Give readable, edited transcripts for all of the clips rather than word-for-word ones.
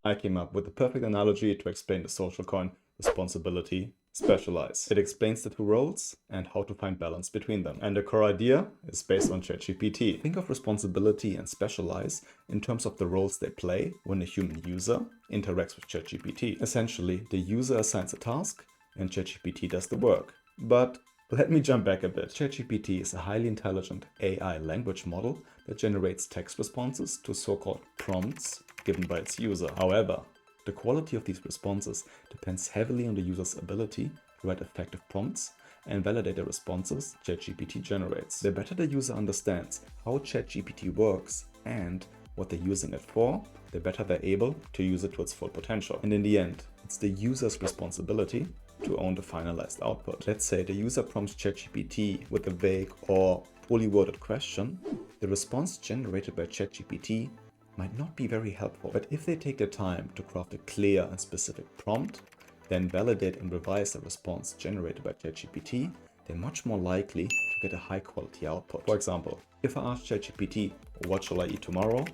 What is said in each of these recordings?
I came up with the perfect analogy to explain the social coin responsibility, specialize. It explains the two roles and how to find balance between them. And the core idea is based on ChatGPT. Think of responsibility and specialize in terms of the roles they play when a human user interacts with ChatGPT. Essentially, the user assigns a task and ChatGPT does the work. But let me jump back a bit. ChatGPT is a highly intelligent AI language model that generates text responses to so-called prompts given by its user. However, the quality of these responses depends heavily on the user's ability to write effective prompts and validate the responses ChatGPT generates. The better the user understands how ChatGPT works and what they're using it for, the better they're able to use it to its full potential. And in the end, it's the user's responsibility to own the finalized output. Let's say the user prompts ChatGPT with a vague or poorly worded question. The response generated by ChatGPT might not be very helpful, but if they take the time to craft a clear and specific prompt, then validate and revise the response generated by ChatGPT, they're much more likely to get a high quality output. For example, if I ask ChatGPT, what shall I eat tomorrow?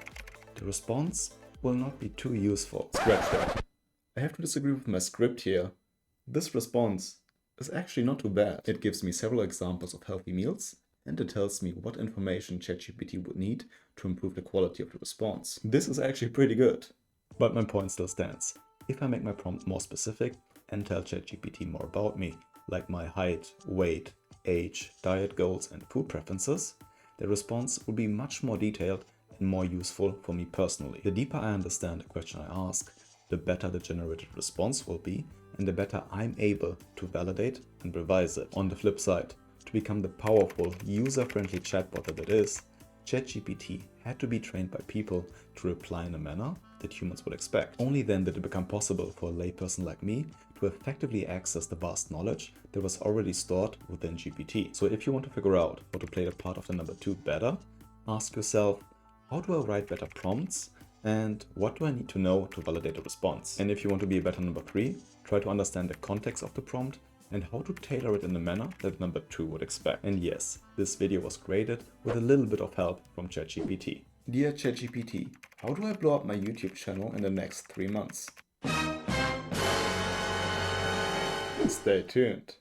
The response will not be too useful. Scratch that. I have to disagree with my script here. This response is actually not too bad. It gives me several examples of healthy meals, and it tells me what information ChatGPT would need to improve the quality of the response. This is actually pretty good. But my point still stands. If I make my prompt more specific and tell ChatGPT more about me, like my height, weight, age, diet goals, and food preferences, the response will be much more detailed and more useful for me personally. The deeper I understand the question I ask, the better the generated response will be, and the better I'm able to validate and revise it. On the flip side, to become the powerful, user-friendly chatbot that it is, ChatGPT had to be trained by people to reply in a manner that humans would expect. Only then did it become possible for a layperson like me to effectively access the vast knowledge that was already stored within GPT. So if you want to figure out how to play the part of the number 2 better, ask yourself, how do I write better prompts? And what do I need to know to validate a response? And if you want to be a better number 3, try to understand the context of the prompt and how to tailor it in the manner that number 2 would expect. And yes, this video was created with a little bit of help from ChatGPT. Dear ChatGPT, how do I blow up my YouTube channel in the next 3 months? Stay tuned.